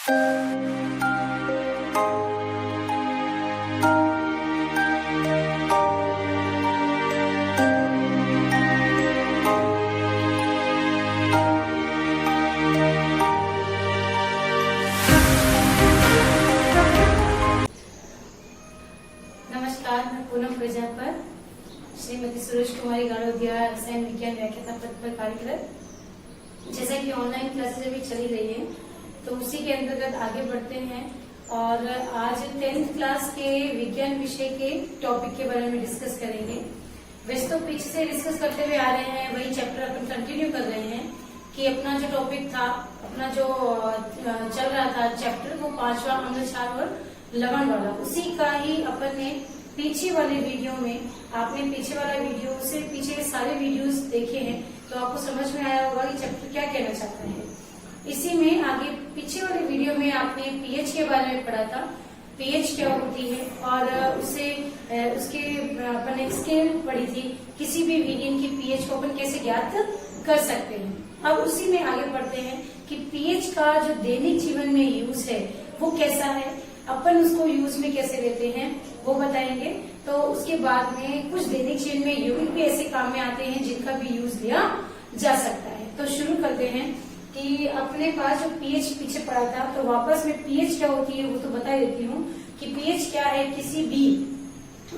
नमस्कार, मैं पूनम प्रजापत, श्रीमती सुरेश कुमारी गाड़ोदिया रसायन विज्ञान व्याख्याता पद पर कार्यरत। जैसा कि ऑनलाइन क्लासेस अभी चली रही हैं, तो उसी के अंतर्गत आगे बढ़ते हैं और आज 10th क्लास के विज्ञान विषय के टॉपिक के बारे में डिस्कस करेंगे। वैसे तो पीछे से डिस्कस करते हुए आ रहे हैं, वही चैप्टर अपन कंटिन्यू कर रहे हैं कि अपना जो टॉपिक था, अपना जो चल रहा था चैप्टर, वो 5वां अम्ल क्षार और लवण वाला, उसी का ही अपन ने पीछे वाले वीडियो में, आपने पीछे वाला वीडियो से पीछे के सारे वीडियोस देखे हैं तो आपको समझ में आया होगा कि चैप्टर क्या कहना चाहता है। इसी में आगे पीछे वाले वीडियो में आपने पीएच के बारे में पढ़ा था, पीएच क्या होती है और उसके अपन एक स्केल पढ़ी थी, किसी भी मीडियम की पीएच को अपन कैसे ज्ञात कर सकते हैं। अब उसी में आगे बढ़ते हैं कि पीएच का जो दैनिक जीवन में यूज है वो कैसा है, अपन उसको यूज में कैसे लेते हैं वो बताएंगे। तो उसके बाद में कुछ दैनिक जीवन में यौगिक भी ऐसे काम में आते हैं जिनका भी यूज लिया जा सकता है। तो शुरू करते हैं कि अपने पास जो पीएच पीछे पढ़ा था, तो वापस में पीएच क्या होती है वो तो बता देती हूँ कि पीएच क्या है, किसी भी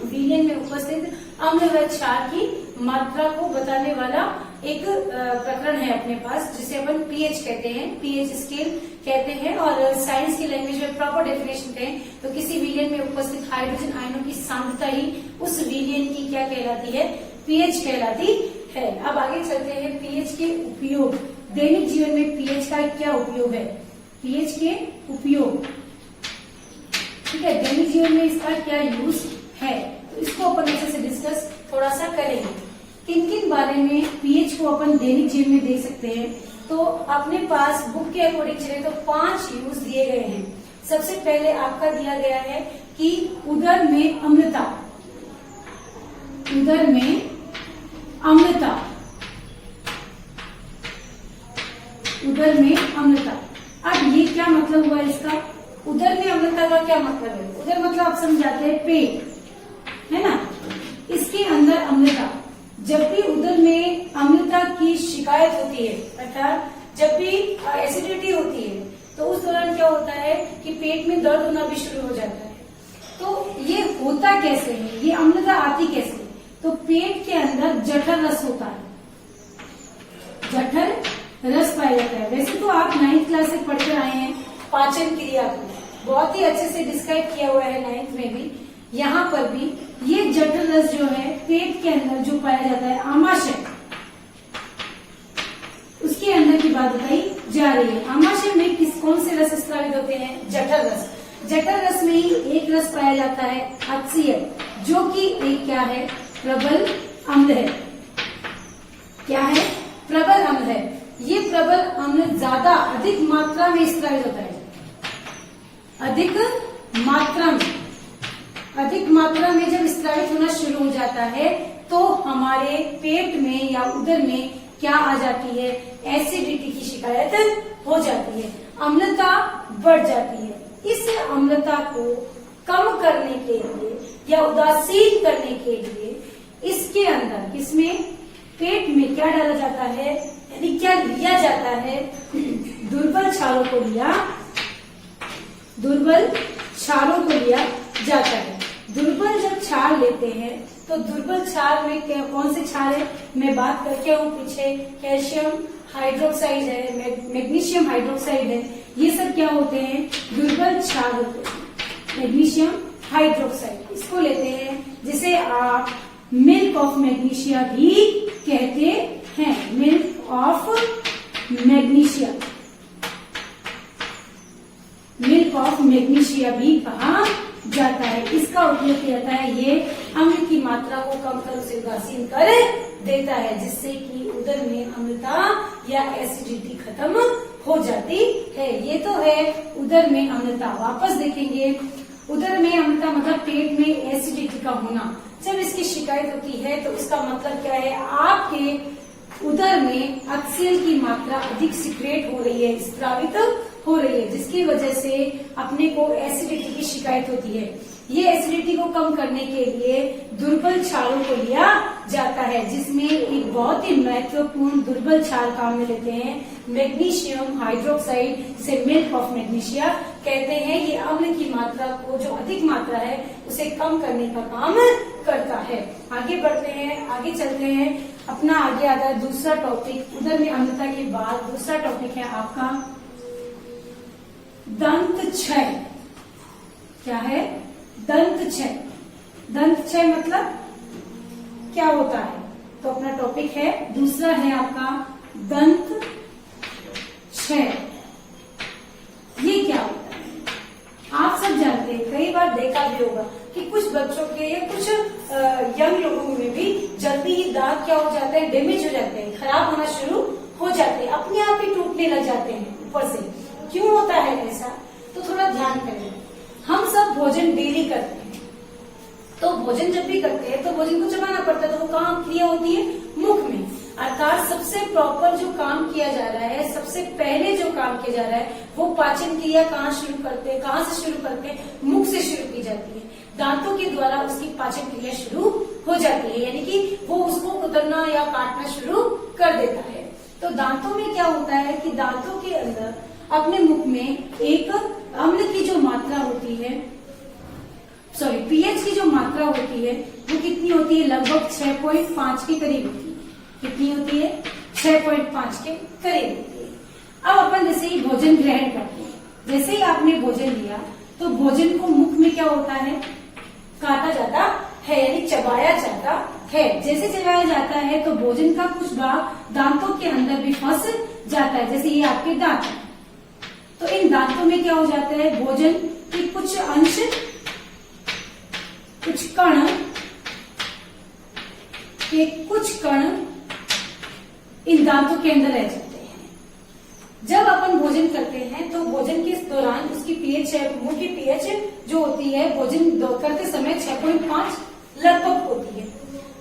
विलयन में उपस्थित अम्ल व क्षार की मात्रा को बताने वाला एक प्रकरण है अपने पास, जिसे अपन पीएच कहते हैं, पीएच स्केल कहते हैं। और साइंस की लैंग्वेज में प्रॉपर डेफिनेशन कहें तो किसी विलयन में उपस्थित हाइड्रोजन आयनों की सांद्रता ही उस विलयन की क्या कहलाती है, पीएच कहलाती है। अब आगे चलते हैं पीएच के उपयोग। दैनिक जीवन में पीएच का क्या उपयोग है, पीएच के उपयोग, ठीक है, दैनिक जीवन में इसका क्या यूज है, तो इसको अपन अच्छे से डिस्कस थोड़ा सा करेंगे। किन किन बारे में पीएच को अपन दैनिक जीवन में देख सकते हैं, तो अपने पास बुक के अकॉर्डिंग चले तो 5 यूज दिए गए हैं। सबसे पहले आपका दिया गया है कि उदर में अम्लता, उदर में अम्लता, उदर में अम्लता। अब ये क्या मतलब हुआ इसका, उदर में अम्लता का क्या मतलब है, उदर मतलब आप समझाते हैं पेट, है ना, इसके अंदर अम्लता। जब भी उदर में अम्लता की शिकायत होती है, अर्थात जब भी एसिडिटी होती है, तो उस दौरान क्या होता है कि पेट में दर्द होना भी शुरू हो जाता है। तो ये होता कैसे है, ये अम्लता आती कैसे है, तो पेट के अंदर जठर रस होता है, जठर रस पाया जाता है। वैसे तो आप 9th क्लास से पढ़ कर आए हैं पाचन क्रिया को, बहुत ही अच्छे से डिस्क्राइब किया हुआ है 9th में भी, यहाँ पर भी ये जठर रस जो है पेट के अंदर जो पाया जाता है, आमाशय, उसके अंदर की बात बताई जा रही है। आमाशय में कौन से रस स्रावित होते हैं, जठर रस। जठर रस में ही एक रस पाया जाता है HCl, जो कि एक क्या है, प्रबल अम्ल है। क्या है, प्रबल अम्ल है। ये प्रबल अम्ल ज्यादा अधिक मात्रा में स्रावित होता है, अधिक मात्रा में जब स्रावित होना शुरू हो जाता है तो हमारे पेट में या उदर में क्या आ जाती है, एसिडिटी की शिकायत हो जाती है, अम्लता बढ़ जाती है। इस अम्लता को कम करने के लिए या उदासीन करने के लिए इसके अंदर, किसमें, पेट में क्या डाला जाता है, यानी क्या लिया जाता है, दुर्बल क्षारों को लिया जाता है। दुर्बल जब क्षार लेते हैं तो दुर्बल क्षार में कौन से क्षार है, मैं बात करके हूँ पीछे, कैल्शियम हाइड्रोक्साइड है, मैग्नीशियम हाइड्रोक्साइड है, ये सब क्या होते हैं, दुर्बल क्षार होते हैं, मैग्नीशियम हाइड्रोक्साइड, इसको लेते हैं, जिसे आप मिल्क ऑफ मैग्नीशिया भी कहते हैं, milk of magnesia, milk of magnesia भी कहा जाता है। इसका उपयोग किया जाता है, ये अम्ल की मात्रा को कम कर उसे उदासीन कर देता है, जिससे कि उदर में अम्लता या एसिडिटी खत्म हो जाती है। ये तो है उदर में अम्लता। वापस देखेंगे, उदर में अम्लता मतलब पेट में एसिडिटी का होना। जब इसकी शिकायत होती है तो इसका मतलब क्या है, आपके उदर में HCl की मात्रा अधिक सिक्रेट हो रही है, स्रावित हो रही है, जिसकी वजह से अपने को एसिडिटी की शिकायत होती है। ये एसिडिटी को कम करने के लिए दुर्बल क्षारों को लिया जाता है, जिसमें एक बहुत ही महत्वपूर्ण दुर्बल क्षार काम में लेते हैं मैग्नीशियम हाइड्रोक्साइड, से मिल्क ऑफ मैग्नीशिया कहते हैं। ये अम्ल की मात्रा को, जो अधिक मात्रा है, उसे कम करने का काम करता है। आगे बढ़ते हैं, आगे चलते हैं। अपना आगे आता है दूसरा टॉपिक। उधर में अम्लता के बाद दूसरा टॉपिक है आपका दंत क्षय। क्या है? दंत क्षय। दंत क्षय मतलब क्या होता है? तो अपना टॉपिक है दूसरा है आपका दंत क्षय। ये क्या होता है? आप सब जानते हैं, कई बार देखा भी होगा कि कुछ बच्चों के या कुछ यंग लोगों में भी जल्दी ही दांत क्या हो जाते हैं, डैमेज हो जाते हैं, खराब होना शुरू हो जाते हैं, अपने आप ही टूटने लग जाते हैं ऊपर से। क्यों होता है ऐसा? तो थोड़ा ध्यान करें। हम सब भोजन डेली करते हैं, तो भोजन जब भी करते हैं तो भोजन को चबाना पड़ता है, तो वो कहाँ क्रिया होती है? मुख में। अर्थात सबसे प्रॉपर जो काम किया जा रहा है, सबसे पहले जो काम किया जा रहा है, वो पाचन क्रिया कहाँ शुरू करते हैं? कहाँ से शुरू करते हैं? मुख से शुरू की जाती है। दांतों के द्वारा उसकी पाचन क्रिया शुरू हो जाती है, यानी कि वो उसको कुतरना या काटना शुरू कर देता है। तो दांतों में क्या होता है कि दांतों के अंदर अपने मुख में एक अम्ल की जो मात्रा होती है, पीएच की जो मात्रा होती है, वो कितनी होती है? लगभग 6.5 के करीब होती है। कितनी होती है? 6.5 के करीब होती है। अब अपन जैसे ही भोजन ग्रहण करते हैं, जैसे ही आपने भोजन लिया तो भोजन को मुख में क्या होता है? काटा जाता है, यानी चबाया जाता है। जैसे चबाया जाता है तो भोजन का कुछ भाग दांतों के अंदर भी फंस जाता है। जैसे ये आपके दांत हैं, तो इन दांतों में क्या हो जाता है? भोजन के कुछ अंश, कुछ कण इन दांतों के अंदर रह जाते हैं। जब अपन भोजन करते हैं तो भोजन के दौरान उसकी पीएच, मुंह की पीएच जो होती है भोजन करते समय 6.5 लगभग होती है।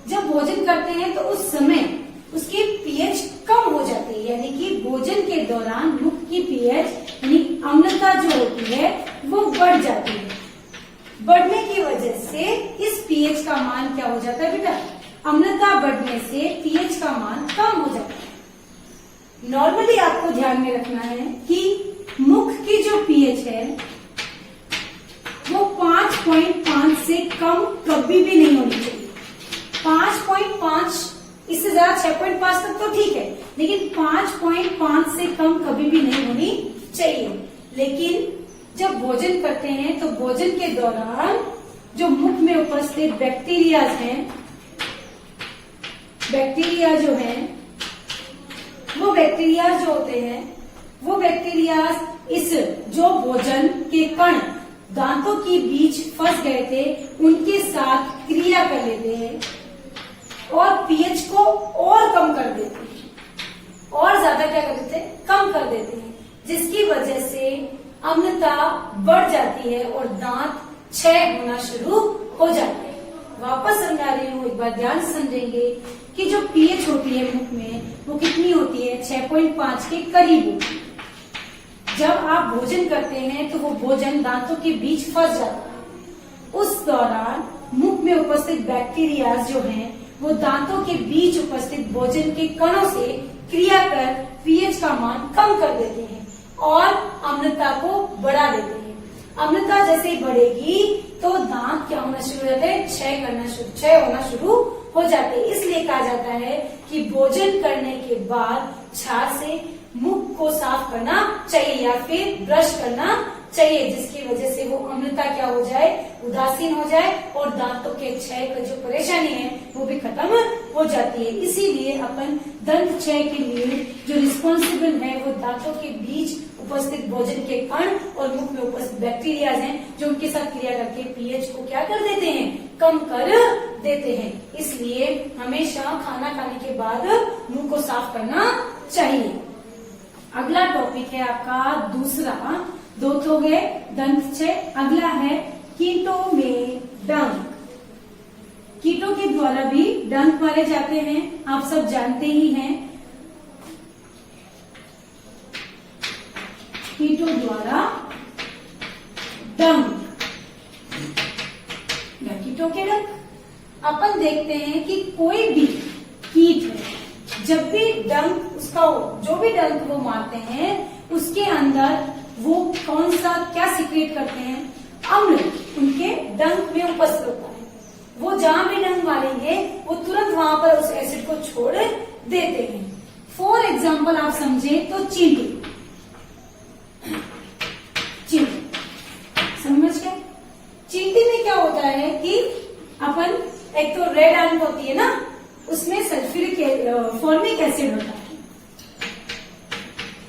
जब भोजन करते हैं तो उस समय उसकी पीएच कम हो जाती है, यानी कि भोजन के दौरान मुख की पीएच यानी अम्लता जो होती है वो बढ़ जाती है। बढ़ने की वजह से इस पीएच का मान क्या हो जाता है बेटा? अम्लता बढ़ने से पीएच का मान कम हो जाता है। नॉर्मली आपको ध्यान में रखना है कि मुख की जो पीएच है वो 5.5 से कम कभी भी नहीं होनी चाहिए। 5.5, इससे ज्यादा 6.5 तक तो ठीक है, लेकिन 5.5 से कम कभी भी नहीं होनी चाहिए। लेकिन जब भोजन करते हैं तो भोजन के दौरान जो मुख में उपस्थित बैक्टीरियाज हैं, बैक्टीरिया जो हैं, वो बैक्टीरिया जो होते हैं, वो बैक्टीरियाज इस जो भोजन के कण दांतों के बीच फंस गए थे उनके साथ क्रिया कर लेते हैं और पीएच को और कम कर देते हैं, और ज्यादा क्या कर देते हैं? कम कर देते हैं, जिसकी वजह से अम्लता बढ़ जाती है और दांत क्षय होना शुरू हो जाते हैं। वापस समझा रही हूँ, एक बार ध्यान से समझेंगे कि जो पीएच होती है मुख में वो कितनी होती है? 6.5 के करीब होती है। जब आप भोजन करते हैं तो वो भोजन दांतों के बीच फंस जाता है। उस दौरान मुख में उपस्थित बैक्टीरिया जो हैं वो दांतों के बीच उपस्थित भोजन के कणों से क्रिया कर पीएच का मान कम कर देते हैं और अम्लता को बढ़ा देते हैं। अम्लता जैसे ही बढ़ेगी तो दांत क्या होना शुरू हो जाते हैं? क्षय होना शुरू हो जाते हैं। इसलिए कहा जाता है कि भोजन करने के बाद छाछ से मुख को साफ करना चाहिए या फिर ब्रश करना चाहिए, जिसकी वजह से वो अम्लता क्या हो जाए? उदासीन हो जाए और दांतों के क्षय का जो परेशानी है वो भी खत्म हो जाती है। इसीलिए अपन दंत क्षय के लिए जो रिस्पॉन्सिबल है वो दांतों के बीच उपस्थित भोजन के कण और मुख में उपस्थित बैक्टीरिया हैं जो उनके साथ क्रिया करके पीएच को क्या कर देते हैं? कम कर देते हैं। इसलिए हमेशा खाना खाने के बाद मुंह को साफ करना चाहिए। अगला टॉपिक है आपका दूसरा, दो तो गए दंत क्षय, अगला है कीटों में डंक। कीटों के द्वारा भी डंक मारे जाते हैं, आप सब जानते ही हैं। कीटों द्वारा डंक या कीटों के डंक। अपन देखते हैं कि कोई भी कीट है, जब भी डंक उसका जो भी डंक वो मारते हैं उसके अंदर वो कौन सा क्या सीक्रेट करते हैं, अम्ल उनके डंक में उपस्थित होता है। वो जहां भी डंक मारेंगे वो तुरंत वहां पर उस एसिड को छोड़ देते हैं। फॉर एग्जाम्पल आप समझे तो चींटी समझ गए। चींटी में क्या होता है कि अपन एक तो रेड एंट होती है ना, उसमें सल्फ्यूरिक फॉर्मिक एसिड होता है।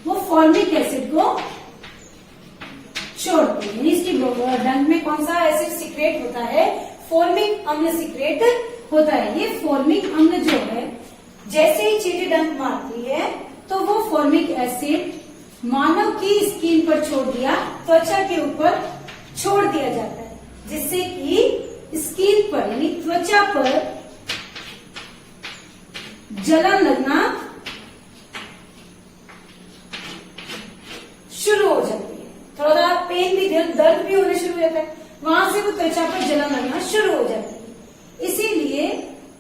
वो फॉर्मिक एसिड को छोड़ती है। इसकी डंक में कौन सा एसिड सीक्रेट होता है, फॉर्मिक अम्ल सीक्रेट होता है। ये फॉर्मिक अम्ल जो है, जैसे ही चींटी डंक मारती है तो वो फॉर्मिक एसिड मानव की स्किन पर छोड़ दिया, त्वचा के ऊपर छोड़ दिया जाता है, जिससे कि स्किन पर यानी त्वचा पर जलन लगना शुरू हो जाती है। थोड़ा पेन भी, दर्द भी होने शुरू हो जाता है, वहां से वो त्वचा पर जलन लगना शुरू हो जाती है। इसीलिए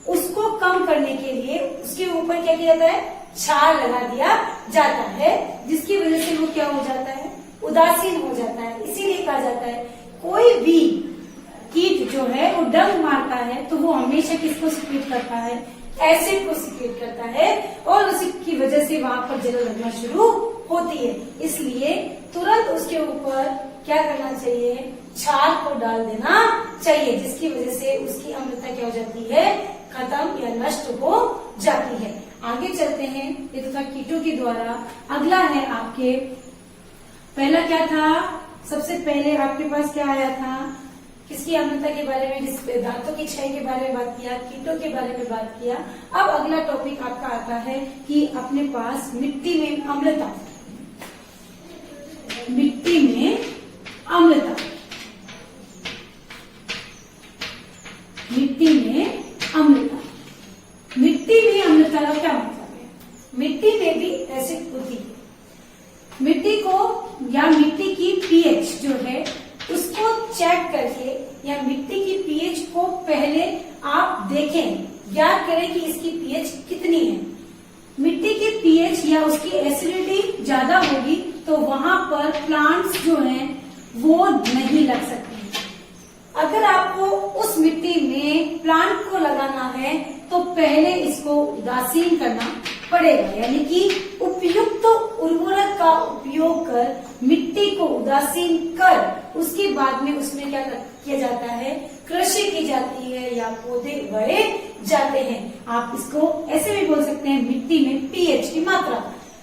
उसको कम करने के लिए उसके ऊपर क्या किया जाता है, छाल लगा दिया जाता है, जिसकी वजह से वो क्या हो जाता है, उदासीन हो जाता है। इसीलिए कहा जाता है कोई भी कीट जो है वो डंक मारता है तो वो हमेशा किसको सीक्रेट करता है, एसिड को सीक्रेट करता है, और उसी की वजह से वहां पर जलन लगना शुरू होती है। इसलिए तुरंत उसके ऊपर क्या करना चाहिए, छाल को डाल देना चाहिए, जिसकी वजह से उसकी अम्लता क्या हो जाती है, खत्म या नष्ट हो जाती है। आगे चलते हैं, ये तो था कीटों के द्वारा। अगला है आपके, पहला क्या था, सबसे पहले आपके पास क्या आया था, किसकी अम्लता के बारे में, धातु की क्षय के बारे में बात किया, कीटों के बारे में बात किया। अब अगला टॉपिक आपका आता है कि अपने पास मिट्टी में अम्लता, मिट्टी में अम्लता, मिट्टी में अम्लता। मिट्टी में अम्लता का क्या मतलब है, मिट्टी में भी एसिड होती है। मिट्टी को या मिट्टी की पीएच जो है उसको चेक करके, या मिट्टी की पीएच को पहले आप देखें, ज्ञात करें कि इसकी पीएच कितनी है। मिट्टी की पीएच या उसकी एसिडिटी ज्यादा होगी तो वहां पर प्लांट्स जो हैं वो नहीं लग सकते। अगर आपको उस मिट्टी में प्लांट को लगाना है तो पहले इसको उदासीन करना पड़ेगा, यानी कि उपयुक्त उर्वरक का उपयोग कर मिट्टी को उदासीन कर उसके बाद में उसमें क्या किया जाता है, कृषि की जाती है या पौधे उगाए जाते हैं। आप इसको ऐसे भी बोल सकते हैं, मिट्टी में पीएच की मात्रा,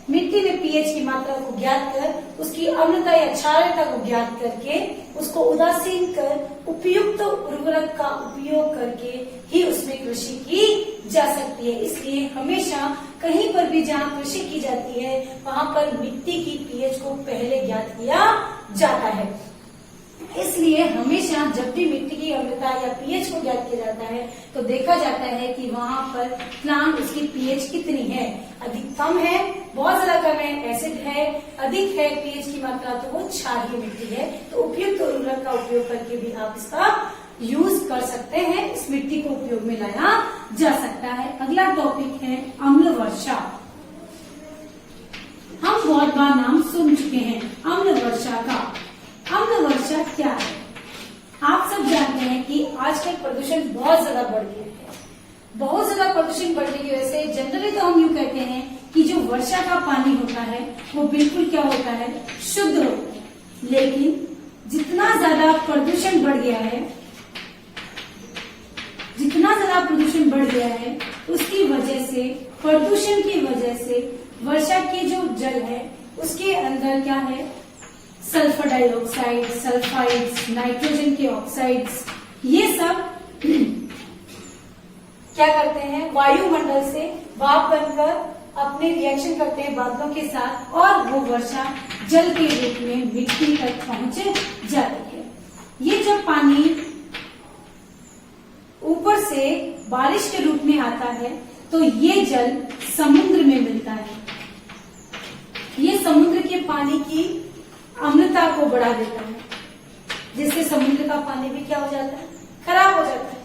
मिट्टी में पीएच की मात्रा को ज्ञात कर उसकी अम्लता या क्षारता को ज्ञात करके उसको उदासीन कर उपयुक्त उर्वरक का उपयोग करके ही उसमें कृषि की जा सकती है। इसलिए हमेशा कहीं पर भी जहाँ कृषि की जाती है वहां पर मिट्टी की पीएच को पहले ज्ञात किया जाता है। इसलिए हमेशा जब भी मिट्टी की अम्लता या पीएच को ज्ञात किया जाता है तो देखा जाता है कि वहां पर प्लांट उसकी पीएच कितनी है, अधिक कम है, बहुत ज्यादा कम है, एसिड है, अधिक है पीएच की मात्रा, तो वो क्षारीय मिट्टी है। तो उपयुक्त उर्वरक का उपयोग करके भी आप इसका यूज कर सकते हैं, इस मिट्टी को उपयोग में लाया जा सकता है। अगला टॉपिक है अम्ल वर्षा। हम बहुत बार नाम सुन चुके हैं अम्ल वर्षा का। अम्ल वर्षा क्या है, आप सब जानते हैं कि आजकल प्रदूषण बहुत ज्यादा बढ़ गया है। बहुत ज्यादा प्रदूषण बढ़ने की वजह से जनरली तो हम यूँ कहते हैं कि जो वर्षा का पानी होता है वो बिल्कुल क्या होता है, शुद्ध होता है। लेकिन जितना ज्यादा प्रदूषण बढ़ गया है, जितना ज्यादा प्रदूषण बढ़ गया है उसकी वजह से, प्रदूषण की वजह से वर्षा की जो जल है उसके अंदर क्या है, सल्फर डाइऑक्साइड, सल्फाइड्स, नाइट्रोजन के ऑक्साइड्स, ये सब क्या करते हैं, वायुमंडल से भाप बनकर अपने रिएक्शन करते हैं बादलों के साथ और वो वर्षा जल के रूप में मिट्टी तक पहुंच जाती है। ये जब पानी ऊपर से बारिश के रूप में आता है तो ये जल समुद्र में मिलता है। ये समुद्र के पानी की अम्लता को बढ़ा देता है, जिससे समुद्र का पानी भी क्या हो जाता है, खराब हो जाता है।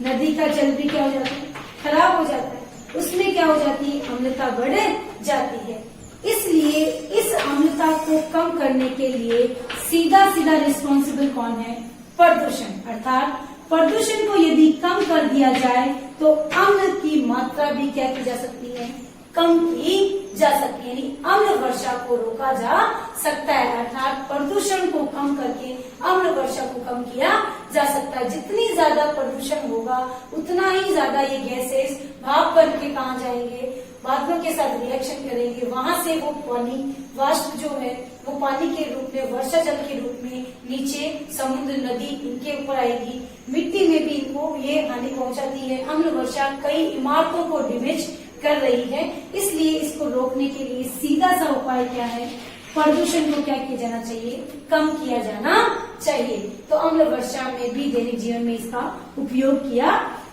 नदी का जल भी क्या हो जाता है, खराब हो जाता है। उसमें क्या हो जाती है, अम्लता बढ़ जाती है। इसलिए इस अम्लता को कम करने के लिए सीधा रिस्पॉन्सिबल कौन है, प्रदूषण। अर्थात प्रदूषण को यदि कम कर दिया जाए तो अम्ल की मात्रा भी क्या की जा सकती है, कम की जा सकती है, यानी अम्ल वर्षा को रोका जा सकता है। अर्थात प्रदूषण को कम करके अम्ल वर्षा को कम किया जा सकता है। जितनी ज्यादा प्रदूषण होगा उतना ही ज्यादा ये गैसेस भाप बन के कहाँ जाएंगे, बादलों के साथ रिएक्शन करेंगे, वहां से वो पानी वाष्प जो है वो पानी के रूप में, वर्षा जल के रूप में नीचे समुद्र, नदी इनके ऊपर आएगी। मिट्टी में भी इनको ये हानि पहुंचाती है। अम्ल वर्षा कई इमारतों को डैमेज कर रही है। इसलिए इसको रोकने के लिए सीधा सा उपाय क्या है, प्रदूषण को क्या किया जाना चाहिए, कम किया जाना चाहिए। तो अम्ल वर्षा में भी दैनिक जीवन में इसका उपयोग किया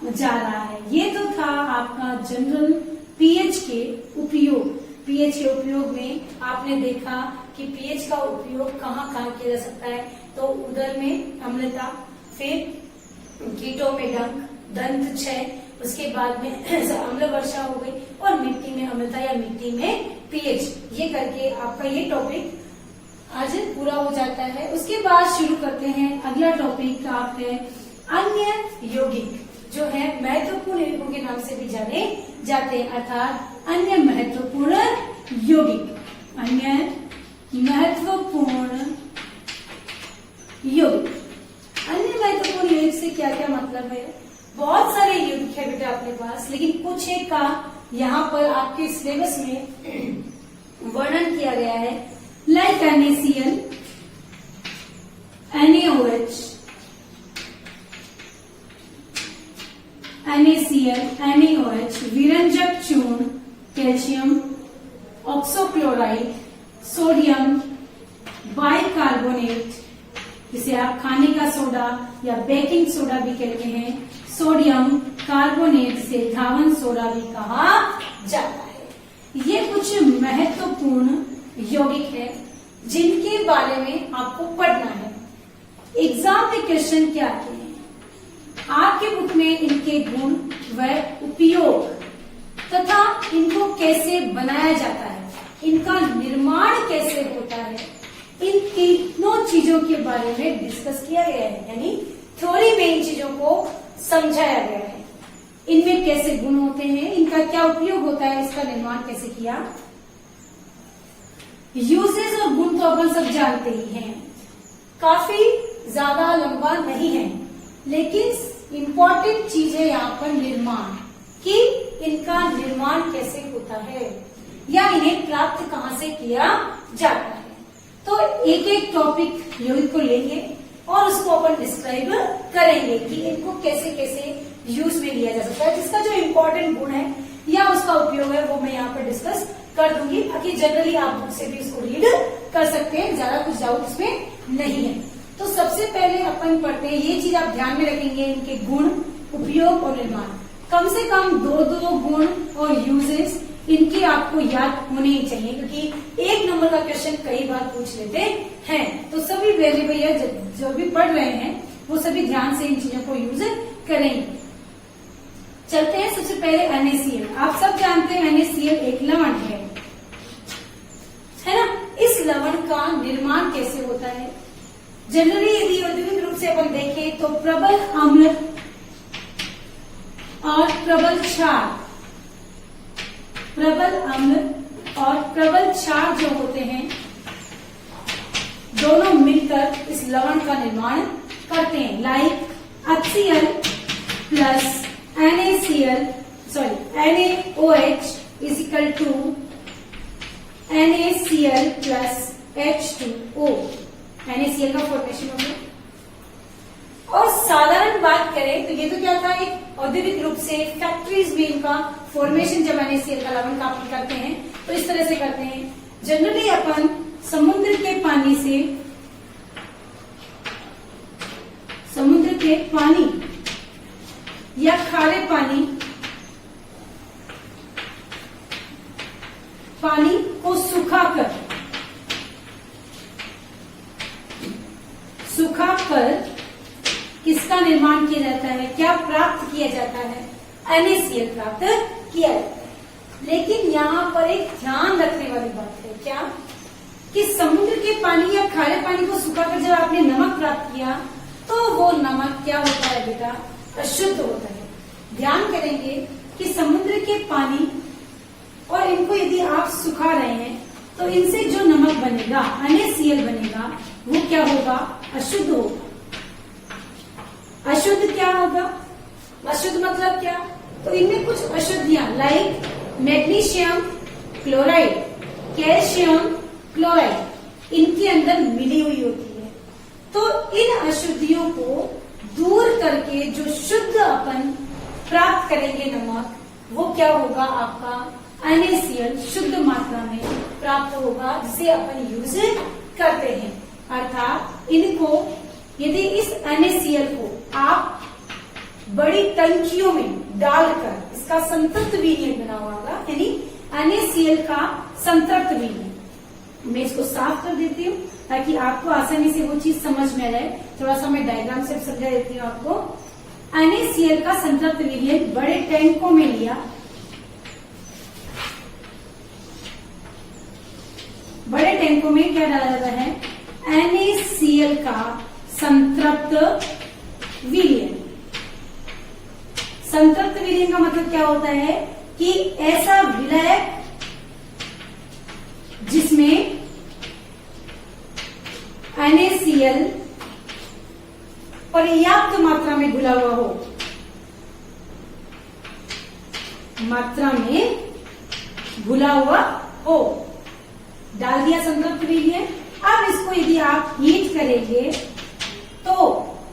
जा रहा है। ये तो था आपका जनरल पीएच के उपयोग। पीएच के उपयोग में आपने देखा कि पीएच का उपयोग कहाँ कहाँ किया जा सकता है। तो उदर में अम्लता, फिर कीटों में डंक, दंत क्षय, उसके बाद में अम्ल वर्षा हो गई, और मिट्टी में अम्लता या मिट्टी में पीएच। ये करके आपका ये टॉपिक आज पूरा हो जाता है। उसके बाद शुरू करते हैं अगला टॉपिक आप है अन्य यौगिक, जो है महत्वपूर्ण यौगिकों के नाम से भी जाने जाते हैं। अर्थात अन्य महत्वपूर्ण यौगिक, अन्य महत्वपूर्ण यौगिक। अन्य महत्वपूर्ण यौगिक से क्या क्या मतलब है, बहुत सारे यौगिक है बेटा अपने पास, लेकिन कुछ एक का यहाँ पर आपके सिलेबस में वर्णन किया गया है। Like NaCl, NaOH, NaCl, NaOH, विरंजक चूर्ण, कैल्शियम, ऑक्सोक्लोराइड, सोडियम बाइकार्बोनेट, जिसे आप खाने का सोडा या बेकिंग सोडा भी कहते हैं, सोडियम कार्बोनेट से धावन सोडा भी कहा जाता है। ये कुछ महत्वपूर्ण यौगिक है जिनके बारे में आपको पढ़ना है। एग्जाम में क्वेश्चन क्या आते हैं, आपके बुक में इनके गुण व उपयोग तथा इनको कैसे बनाया जाता है, इनका निर्माण कैसे होता है, इन तीनों चीजों के बारे में डिस्कस किया गया है। यानी थ्योरी में इन चीजों को समझाया गया है। इनमें कैसे गुण होते हैं, इनका क्या उपयोग होता है, इसका निर्माण कैसे किया। यूजेस और गुण तो अपन सब जानते ही हैं, काफी ज्यादा लंबा नहीं है, लेकिन इम्पोर्टेंट चीज है यहाँ पर निर्माण, कि इनका निर्माण कैसे होता है या इन्हें प्राप्त कहाँ से किया जाता है। तो एक एक टॉपिक यौगिक को लेंगे और उसको अपन डिस्क्राइब करेंगे कि इनको कैसे कैसे यूज में लिया जा सकता है, जिसका जो इम्पोर्टेंट गुण है या उसका उपयोग है वो मैं यहाँ पर डिस्कस कर दूंगी। बाकी जनरली आप बुक से भी इसको रीड कर सकते हैं, ज्यादा कुछ डाउट इसमें नहीं है। तो सबसे पहले अपन पढ़ते हैं, ये चीज आप ध्यान में रखेंगे, इनके गुण, उपयोग और निर्माण। कम से कम दो गुण और यूजेस इनकी आपको याद होने ही चाहिए, क्योंकि एक नंबर का क्वेश्चन कई बार पूछ लेते हैं। तो सभी मेरे भैया जो भी पढ़ रहे हैं वो सभी ध्यान से इन चीजों को यूज करेंगे। चलते हैं सबसे पहले NaCl। आप सब जानते हैं NaCl एक लवण है ना। इस लवण का निर्माण कैसे होता है, जनरली यदि औद्योगिक रूप से अपन देखें तो प्रबल अम्ल और प्रबल क्षार, प्रबल अम्ल और प्रबल क्षार जो होते हैं दोनों मिलकर इस लवण का निर्माण करते हैं। Like HCl plus NaOH is equal to NaCl plus H2O। NaCl का फॉर्मेशन हो गया। और साधारण बात करें तो ये तो क्या था, एक औद्योगिक रूप से फैक्ट्रीज में इनका फॉर्मेशन जब NaCl का लवण का अपन करते हैं तो इस तरह से करते हैं। जनरली अपन समुद्र के पानी से, समुद्र के पानी या खारे पानी को सुखाकर सुखाकर किसका निर्माण किया जाता है, क्या प्राप्त किया जाता है, NaCl प्राप्त किया जाता है। लेकिन यहाँ पर एक ध्यान रखने वाली बात है, क्या कि समुद्र के पानी या खारे पानी को सुखाकर जब आपने नमक प्राप्त किया तो वो नमक क्या होता है बेटा, अशुद्ध होता है। ध्यान करेंगे कि समुद्र के पानी और इनको यदि आप सुखा रहे हैं तो इनसे जो नमक बनेगा, NaCl बनेगा, वो क्या होगा, अशुद्ध होगा। अशुद्ध क्या होगा, अशुद्ध मतलब क्या, तो इनमें कुछ अशुद्धियां like magnesium chloride, calcium chloride इनके अंदर मिली हुई होती है। तो इन अशुद्धियों को दूर करके जो शुद्ध अपन प्राप्त करेंगे नमक, वो क्या होगा, आपका NaCl शुद्ध मात्रा में प्राप्त होगा, जिसे अपन यूज करते हैं। अर्थात इनको यदि इस NaCl को आप बड़ी टंकियों में डालकर इसका संतृप्त विलयन बना होगा, यानी NaCl का संतृप्त विलयन। मैं इसको साफ कर देती हूँ ताकि आपको आसानी से वो चीज समझ में आए। थोड़ा सा मैं डायग्राम से समझा देती हूँ आपको। NaCl का संतृप्त विलयन बड़े टैंकों में लिया, बड़े टैंकों में क्या डाला जाता है, NaCl का संतृप्त विलयन। संतृप्त विलयन का मतलब क्या होता है कि ऐसा विलयक जिसमें NaCl पर्याप्त मात्रा में घुला हुआ हो, मात्रा में घुला हुआ हो, डाल दिया संतृप्त विलयन। अब इसको यदि आप हीट करेंगे तो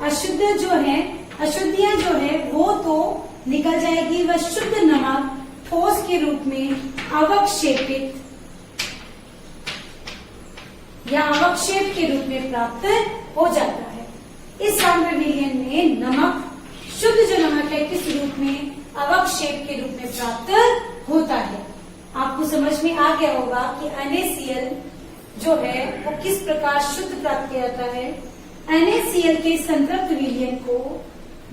अशुद्ध जो है, अशुद्धियां जो है वो तो निकल जाएगी, वह शुद्ध नमक ठोस के रूप में अवक्षेपित या अवक्षेप के रूप में प्राप्त हो जाता है। इस सांद्र विलयन में नमक, शुद्ध जो नमक है, किस रूप में, अवक्षेप के रूप में प्राप्त होता है। आपको समझ में आ गया होगा कि NaCl जो है वो किस प्रकार शुद्ध प्राप्त किया जाता है। NaCl के संतृप्त विलयन को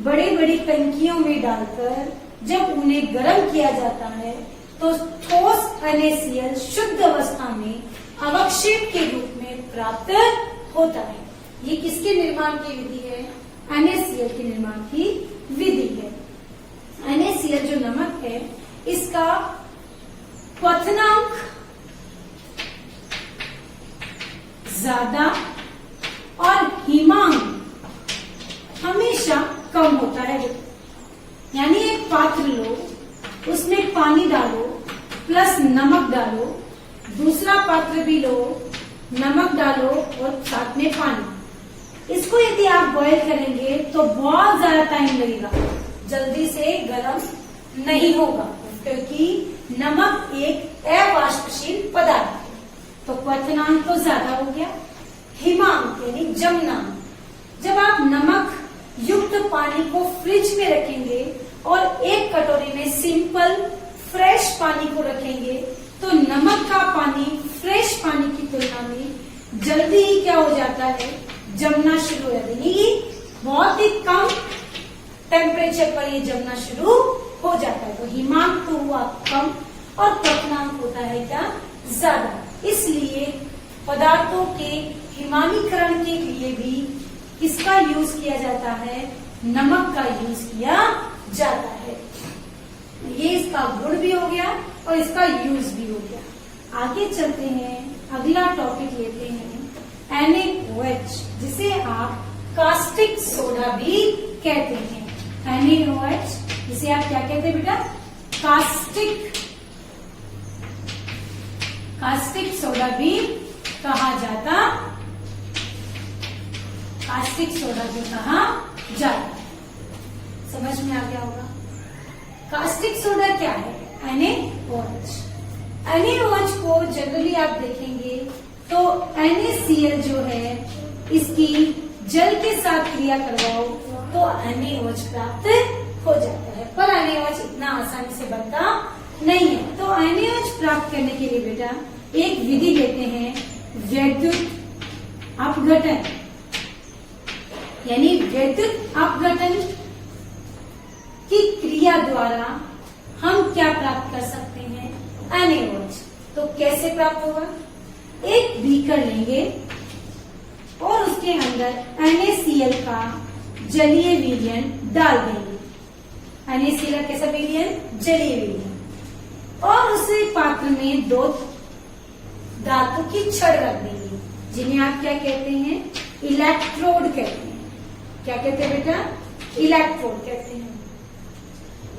बड़ी बड़ी टंकियों में डालकर जब उन्हें गर्म किया जाता है तो ठोस NaCl शुद्ध अवस्था में अवक्षेप के रूप में प्राप्त होता है। ये किसके निर्माण की विधि है, NaCl के निर्माण की विधि है। NaCl जो नमक है इसका क्वथनांक ज्यादा और हिमांक हमेशा कम होता है। यानी एक पात्र लो, उसमें पानी डालो प्लस नमक डालो, दूसरा पात्र भी लो, नमक डालो और साथ में पानी। इसको यदि आप बॉईल करेंगे तो बहुत ज्यादा टाइम लगेगा, जल्दी से गर्म नहीं होगा, क्योंकि नमक एक अवाष्पशील पदार्थ है। तो क्वथनांक तो ज्यादा हो गया। हिमांक यानी जमना, जब आप नमक युक्त पानी को फ्रिज में रखेंगे और एक कटोरी में सिंपल फ्रेश पानी को रखेंगे तो नमक का पानी फ्रेश पानी की तुलना में जल्दी ही क्या हो जाता है, जमना शुरू हो जाता है। बहुत ही कम टेम्परेचर पर ये जमना शुरू हो जाता है। तो हिमांक तो हुआ कम और क्वथनांक होता है क्या, ज्यादा। इसलिए पदार्थों के हिमानीकरण के लिए भी किसका यूज किया जाता है, नमक का यूज किया जाता है। ये इसका गुण भी हो गया और इसका यूज भी हो गया। आगे चलते हैं, अगला टॉपिक लेते हैं NaOH, जिसे आप कास्टिक सोडा भी कहते हैं। NaOH जिसे आप क्या कहते हैं बेटा, कास्टिक सोडा भी कहा जाता, कास्टिक सोडा भी कहा जाता। समझ में आ गया होगा। कास्टिक सोडा क्या है, NaOH। NaOH को जनरली आप देखेंगे तो NaCl जो है इसकी जल के साथ क्रिया करवाओ तो NaOH प्राप्त हो जाता है, पर NaOH इतना आसानी से बनता नहीं है। तो NaOH प्राप्त करने के लिए बेटा एक विधि लेते हैं, वैद्युत अपघटन। यानी विद्युत अपघटन की क्रिया द्वारा हम क्या प्राप्त कर सकते हैं? NaOH। तो कैसे प्राप्त होगा? एक बीकर लेंगे और उसके अंदर NaCl का जलीय विलयन डाल देंगे। NaCl का कैसा विलयन? जलीय विलयन। और उसी पात्र में 2 धातु की छड़ रख देंगे, जिन्हें आप क्या कहते हैं? इलेक्ट्रोड कहते हैं। क्या कहते हैं बेटा? इलेक्ट्रोड कहते हैं।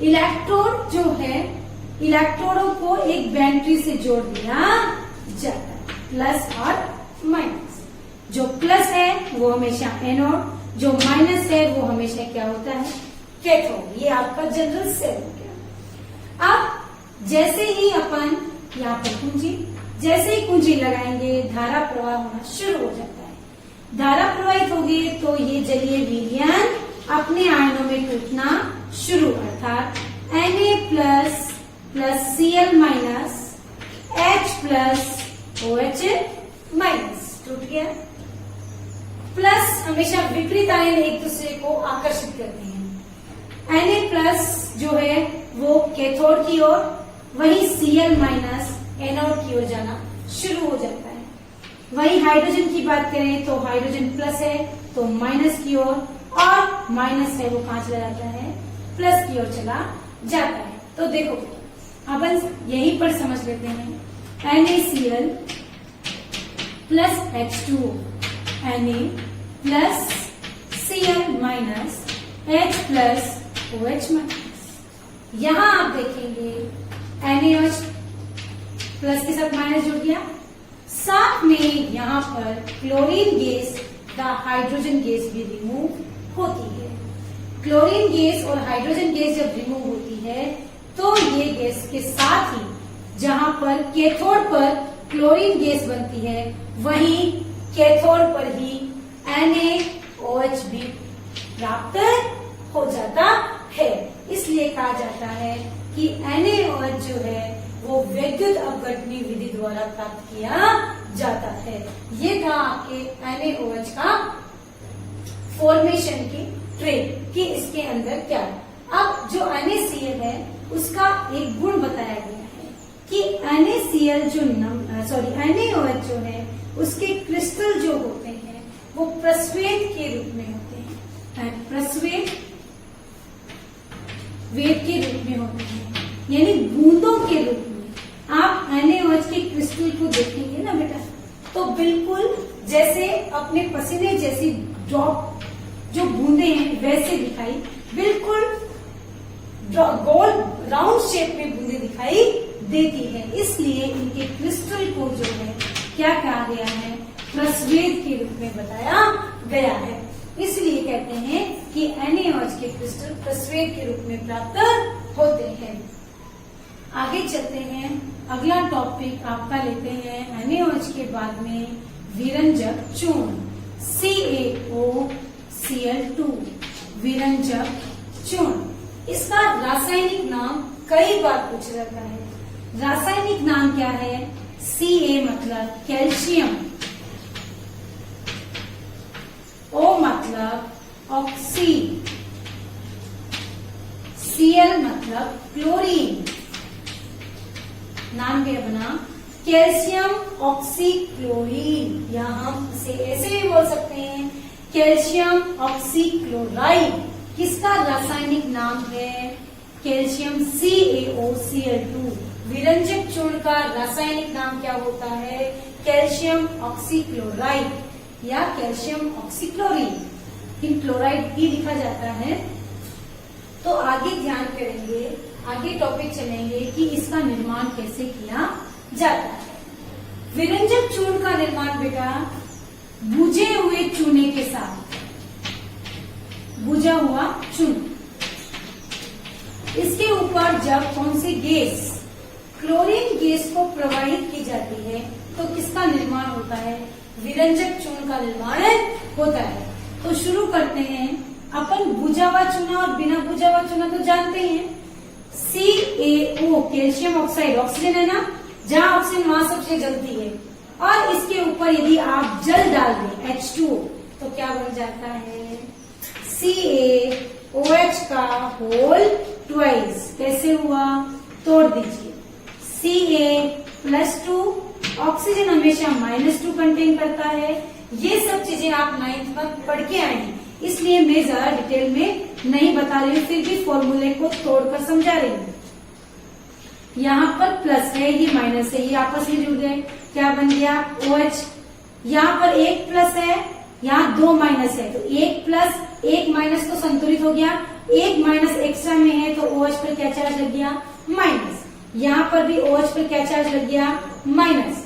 इलेक्ट्रोड जो है, इलेक्ट्रोडों को एक बैटरी से जोड़ दिया जाता है, प्लस और माइनस। जो प्लस है वो हमेशा एनोड, जो माइनस है वो हमेशा क्या होता है? कैथोड। ये आपका जनरल सेल हो गया। अब जैसे ही अपन यहाँ पर कुंजी, जैसे ही कुंजी लगाएंगे धारा प्रवाह होना शुरू हो जाता है। धारा प्रवाहित होगी तो ये जलीय विलयन अपने आयनों में टूटना शुरू, अर्थात Na plus Cl minus H plus OH minus टूट गया। प्लस हमेशा विपरीत आयन एक दूसरे को आकर्षित करते हैं। Na प्लस जो है वो कैथोड की ओर, वही Cl माइनस एनोड की ओर जाना शुरू हो जाता है। वही हाइड्रोजन की बात करें तो हाइड्रोजन प्लस है तो माइनस की ओर, और माइनस है वो कहां चला जाता है? प्लस की ओर चला जाता है। तो देखो अपन यहीं पर समझ लेते हैं। NaCl plus H2O, Na plus Cl minus H plus OH minus. यहां आप देखेंगे NaOH प्लस के साथ माइनस जुड़ गया, साथ में यहाँ पर क्लोरीन गैस का हाइड्रोजन गैस भी रिमूव होती है। क्लोरीन गैस और हाइड्रोजन गैस जब रिमूव होती है तो ये गैस के साथ ही जहां पर कैथोड पर क्लोरीन गैस बनती है, वहीं कैथोड पर ही NaOH भी प्राप्त हो जाता है। इसलिए कहा जाता है कि NaOH जो है वो विद्युत अपघटनी विधि द्वारा प्राप्त किया जाता है। ये था आपके NaOH का फॉर्मेशन की ट्रेड कि इसके अंदर क्या है। अब जो NaCl है उसका एक गुण बताया गया है कि NaCl जो NaOH जो है उसके क्रिस्टल जो होते हैं वो प्रस्वेद के रूप में होते हैं। प्रस्वेद वेद के रूप में होते हैं, यानी बूंदों के रूप में। आप NaOH के क्रिस्टल को देखेंगे ना बेटा, तो बिल्कुल जैसे अपने पसीने जैसी ड्रॉप जो बूंदे हैं वैसे दिखाई, बिल्कुल गोल राउंड शेप में बूंदे दिखाई देती है। इसलिए इनके क्रिस्टल को जो है क्या कहा गया है? प्रस्वेद के रूप में बताया गया है। इसलिए कहते हैं कि NaOH के क्रिस्टल प्रस्वेद के रूप में प्राप्त होते हैं। आगे चलते हैं, अगला टॉपिक आपका लेते हैं NaOH के बाद में विरंजक चूर्ण CaOCl2 विरंजक चूर्ण। इसका रासायनिक नाम कई बार पूछा जाता है। रासायनिक नाम क्या है? Ca मतलब कैल्शियम, O मतलब ऑक्सी, Cl मतलब क्लोरीन। नाम क्या बना? कैल्शियम ऑक्सी क्लोरीन, या हम इसे ऐसे भी बोल सकते हैं कैल्शियम ऑक्सी क्लोराइड। किसका रासायनिक नाम है? Calcium CaOCl2। विरंजक चूर्ण का रासायनिक नाम क्या होता है? कैल्शियम ऑक्सी क्लोराइड या कैल्शियम ऑक्सीक्लोरीन। इन क्लोराइड भी लिखा जाता है। तो आगे ध्यान करेंगे, आगे टॉपिक चलेंगे कि इसका निर्माण कैसे किया जाता है। विरंजक चूर्ण का निर्माण बेटा बुझे हुए चूने के साथ, बुझा हुआ चूना, इसके ऊपर जब कौन सी गैस, क्लोरीन गैस को प्रवाहित की जाती है तो किसका निर्माण होता है? विरंजक चूर्ण का निर्माण होता है। तो शुरू करते हैं। अपन बुझा हुआ चूना और बिना बुझा हुआ चूना तो जानते हैं। CaO कैल्शियम ऑक्साइड, ऑक्सीजन है ना, जहां ऑक्सीजन वहां सबसे जलती है, और इसके ऊपर यदि आप जल डाल दें H2O तो क्या बन जाता है? CaOH का होल ट्वाइस कैसे हुआ, तोड़ दीजिए। Ca+2, ऑक्सीजन हमेशा -2 कंटेन करता है। ये सब चीजें आप 9th में पढ़ के आए हैं, इसलिए मैं ज्यादा डिटेल में नहीं बता रही हूँ, फिर भी फॉर्मूले को तोड़कर समझा रही हूँ। यहाँ पर प्लस है, ये माइनस है, ये आपस में जुड़ गए, क्या बन गया OH। यहाँ पर एक प्लस है, यहाँ 2 माइनस है, तो 1 प्लस 1 माइनस तो संतुलित हो गया, 1 माइनस एक्स्ट्रा में है तो OH पर क्या चार्ज लग गया, माइनस। यहाँ पर भी OH पर क्या चार्ज लग गया, माइनस।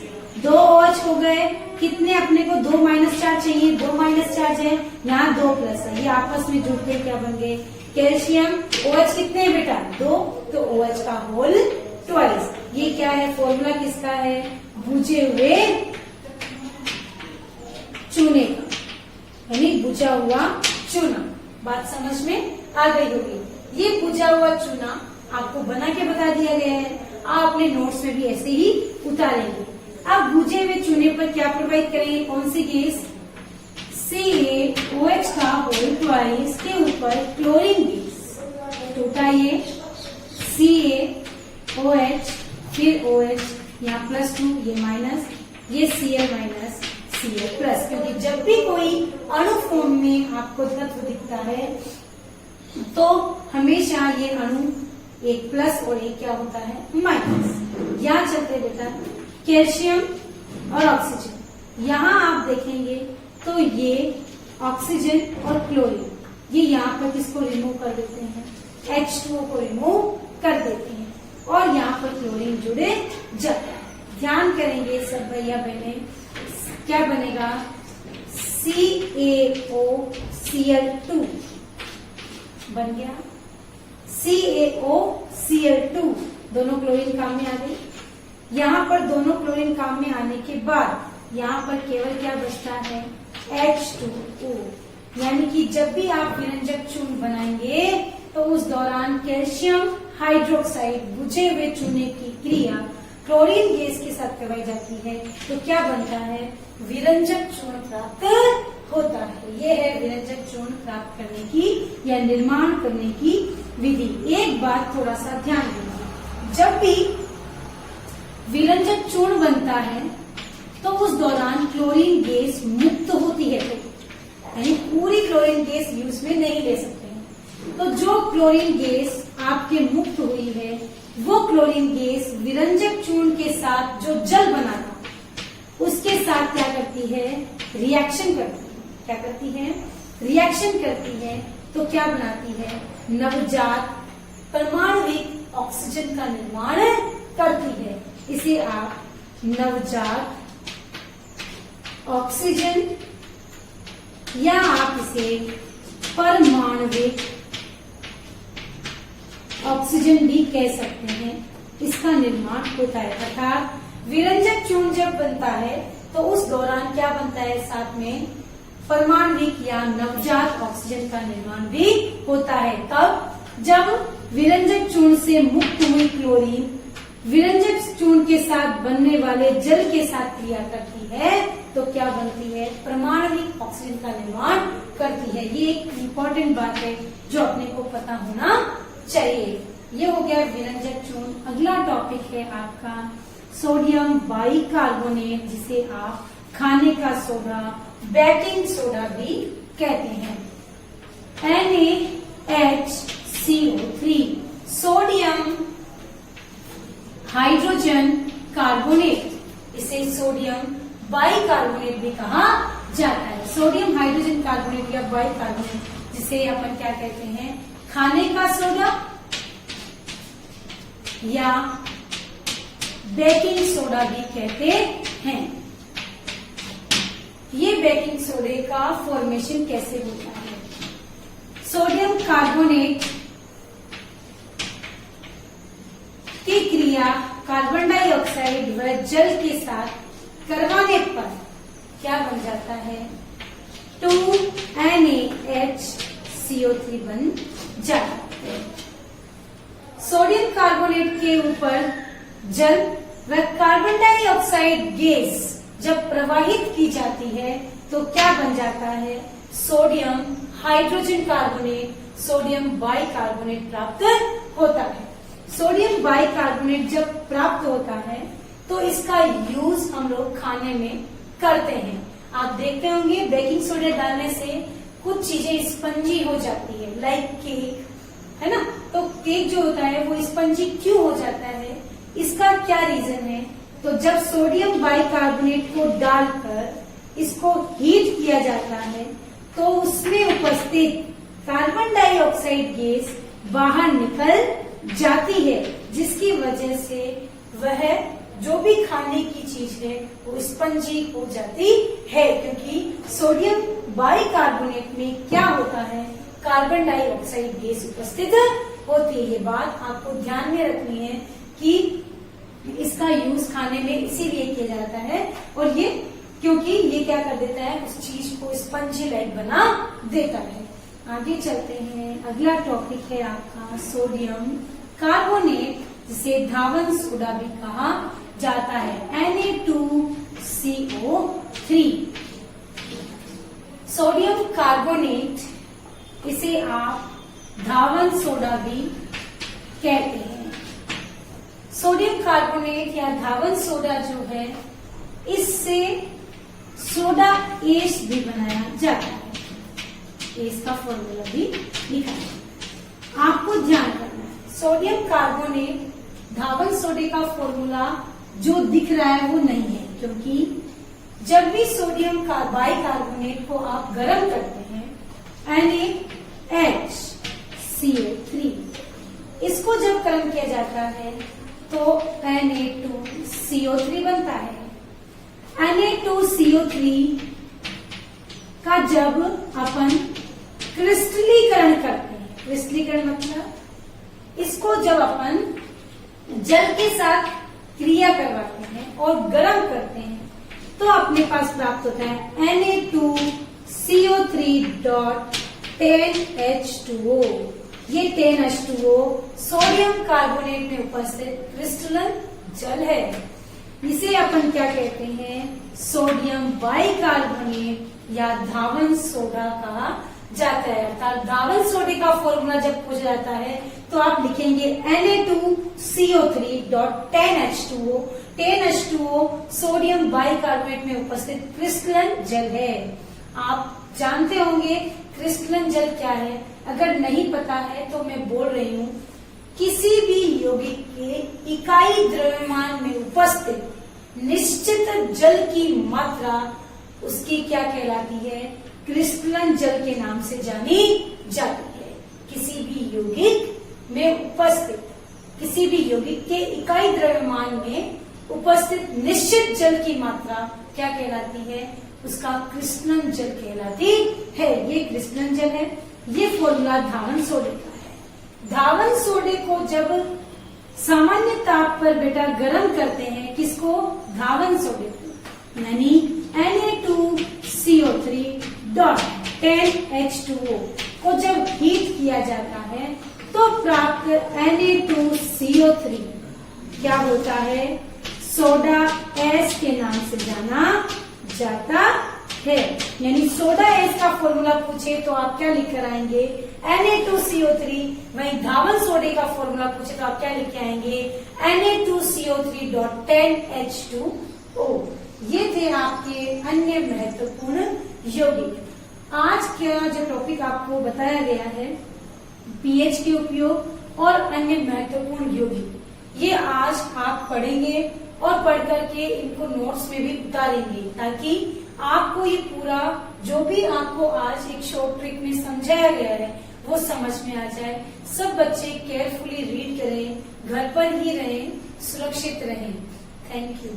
2 OH हो गए, कितने अपने को 2 माइनस चार्ज चाहिए, 2 माइनस चार्ज है, यहाँ 2 प्लस है, ये आपस में जुड़ के क्या बन गए, कैल्शियम। OH कितने है बेटा, 2, तो OH का होल ट्वाइस। ये क्या है, फॉर्मूला किसका है, बुझे हुए चूने का, यानी बुझा हुआ चूना। बात समझ में आ गई होगी। ये बुझा हुआ चूना आपको बना के बता दिया गया है, आप अपने नोट्स में भी ऐसे ही उतारेंगे। अब बुझे हुए चूने पर क्या प्रोवाइड करेंगे, कौन सी गैस, CaOH का होल ट्वाइस के ऊपर क्लोरीन गैस, तो उठाइए CaOH फिर OH, यहाँ +2, ये माइनस, ये Cl माइनस Cl प्लस, क्योंकि जब भी कोई अणु फॉर्म में आपको तत्व दिखता है तो हमेशा ये अणु एक प्लस और एक क्या होता है, माइनस। यहाँ चलते बेटा कैल्शियम और ऑक्सीजन, यहाँ आप देखेंगे तो ये ऑक्सीजन और क्लोरीन, ये यहाँ पर किसको रिमूव कर देते हैं, H2O को रिमूव कर देते हैं और यहाँ पर क्लोरीन जुड़े जाता है। ध्यान करेंगे सब भैया बहने, क्या बनेगा, CaOCl2 बन गया, CaOCl2, दोनों क्लोरीन काम में आ गई। यहाँ पर दोनों क्लोरीन काम में आने के बाद यहाँ पर केवल क्या बचता है, H2O, यानी कि जब भी आप विरंजक चूर्ण बनाएंगे तो उस दौरान कैल्शियम हाइड्रोक्साइड बुझे हुए चूने की क्रिया क्लोरीन गैस के साथ करवाई जाती है, तो क्या बनता है, विरंजक चूर्ण प्राप्त होता है। ये है विरंजक चूर्ण प्राप्त करने की या निर्माण करने की विधि। एक बात थोड़ा सा ध्यान दीजिए, जब भी विरंजक चूर्ण बनता है तो उस दौरान क्लोरीन गैस मुक्त होती है, यानी पूरी क्लोरीन गैस यूज में नहीं ले सकते हैं। तो जो क्लोरीन गैस आपके मुक्त हुई है वो क्लोरीन गैस विरंजक चूर्ण के साथ जो जल बना था उसके साथ क्या करती है, रिएक्शन करती है। क्या करती है, रिएक्शन करती है, तो क्या बनाती है, नवजात परमाणुविक ऑक्सीजन का निर्माण करती है। इसे आप नवजात ऑक्सीजन या आप इसे परमाणुविक ऑक्सीजन भी कह सकते हैं, इसका निर्माण होता है। अर्थात विरंजक चूर्ण जब बनता है तो उस दौरान क्या बनता है, साथ में परमाणुविक या नवजात ऑक्सीजन का निर्माण भी होता है। तब जब विरंजक चूर्ण से मुक्त हुई क्लोरीन विरंजक चूर्ण के साथ बनने वाले जल के साथ क्रिया करती है तो क्या बनती है, परमाणुविक ऑक्सीजन का निर्माण करती है। ये एक इम्पोर्टेंट बात है जो अपने को पता होना चाहिए। ये हो गया विरंजक चूर्ण। अगला टॉपिक है आपका सोडियम बाइकार्बोनेट, जिसे आप खाने का सोडा, बेकिंग सोडा भी कहते हैं। NaHCO3 सोडियम हाइड्रोजन कार्बोनेट, इसे सोडियम बाइकार्बोनेट भी कहा जाता है। सोडियम हाइड्रोजन कार्बोनेट या बाइकार्बोनेट, जिसे अपन क्या कहते हैं, खाने का सोडा या बेकिंग सोडा भी कहते हैं। ये बेकिंग सोडे का फॉर्मेशन कैसे होता है, सोडियम कार्बोनेट की क्रिया कार्बन डाइऑक्साइड व जल के साथ करवाने पर क्या बन जाता है, 2NaHCO3 बन जाता है। सोडियम कार्बोनेट के ऊपर जल व कार्बन डाइऑक्साइड गैस जब प्रवाहित की जाती है तो क्या बन जाता है, sodium hydrogen carbonate, sodium bicarbonate प्राप्त होता है। सोडियम बाइकार्बोनेट जब प्राप्त होता है तो इसका यूज हम लोग खाने में करते हैं। आप देखते होंगे बेकिंग सोडा डालने से कुछ चीजें स्पंजी हो जाती है, लाइक केक, है ना। तो केक जो होता है वो स्पंजी क्यों हो जाता है, इसका क्या रीजन है? तो जब सोडियम बाइकार्बोनेट को डालकर इसको हीट किया जाता है तो उसमें उपस्थित कार्बन डाइऑक्साइड गैस बाहर निकल जाती है, जिसकी वजह से वह जो भी खाने की चीज है वो स्पंजी हो जाती है। क्योंकि सोडियम बाइकार्बोनेट में क्या होता है, कार्बन डाइऑक्साइड गैस उपस्थित होती है। ये बात आपको ध्यान में रखनी है कि इसका यूज खाने में इसीलिए किया जाता है, और ये क्योंकि ये क्या कर देता है, उस चीज को स्पंजी लाइक बना देता है। आगे चलते हैं, अगला टॉपिक है आपका सोडियम कार्बोनेट, जिसे धावन सोडा भी कहा जाता है, Na2CO3। सोडियम कार्बोनेट, इसे आप धावन सोडा भी कहते हैं। सोडियम कार्बोनेट या धावन सोडा जो है, इससे सोडा एश भी बनाया जाता है। एश का फॉर्मूला भी लिखा है, आपको ध्यान करना है। सोडियम कार्बोनेट धावन सोडे का फॉर्मूला जो दिख रहा है वो नहीं है, क्योंकि जब भी सोडियम बाइकार्बोनेट को आप गर्म करते हैं, NaHCO3, इसको जब गर्म किया जाता है तो Na2CO3 बनता है। Na2CO3 का जब अपन क्रिस्टलीकरण करते हैं, क्रिस्टलीकरण मतलब इसको जब अपन जल के साथ क्रिया करवाते हैं और गर्म करते हैं तो अपने पास प्राप्त होता है Na2CO3.10H2O। ये 10H2O सोडियम कार्बोनेट में उपस्थित क्रिस्टलन जल है। इसे अपन क्या कहते हैं, सोडियम बाइकार्बोनेट या धावन सोडा कहा जाता है। अर्थात धावन सोडे का फॉर्मूला जब पूछा जाता है तो आप लिखेंगे Na2CO3.10H2O। 10H2O सोडियम बाइकार्बोनेट में उपस्थित क्रिस्टलन जल है। आप जानते होंगे क्रिस्टलन जल क्या है, अगर नहीं पता है तो मैं बोल रही हूँ, किसी भी यौगिक के इकाई द्रव्यमान में उपस्थित निश्चित जल की मात्रा उसकी क्या कहलाती है, क्रिस्टलन जल के नाम से जानी जाती है। किसी भी यौगिक में उपस्थित, किसी भी यौगिक के इकाई द्रव्यमान में उपस्थित निश्चित जल की मात्रा क्या कहलाती है, उसका क्रिस्टलन जल कहलाती है। ये क्रिस्टलन जल है। ये फॉर्मूला धावन सोडे का है। धावन सोडे को जब सामान्य ताप पर बेटा गर्म करते हैं, किसको, धावन सोडे को, यानी Na2CO3.10H2O को जब हीट किया जाता है तो प्राप्त Na2CO3 क्या होता है, सोडा एस के नाम से जाना जाता है। यानी सोडा एस का फॉर्मूला पूछे तो आप क्या लिख कर आएंगे, Na2CO3। वहीं धावन सोडे का फॉर्मूला पूछे तो आप क्या लिख के आएंगे, Na2CO3.10H2O। ये थे आपके अन्य महत्वपूर्ण यौगिक। आज का जो टॉपिक आपको बताया गया है, पीएच के उपयोग और अन्य महत्वपूर्ण यौगिक, ये आज आप पढ़ेंगे और पढ़ करके इनको नोट्स में भी उतारेंगे, ताकि आपको ये पूरा जो भी आपको आज एक शॉर्ट ट्रिक में समझाया गया है वो समझ में आ जाए। सब बच्चे केयरफुली रीड करें, घर पर ही रहें, सुरक्षित रहें। Thank you.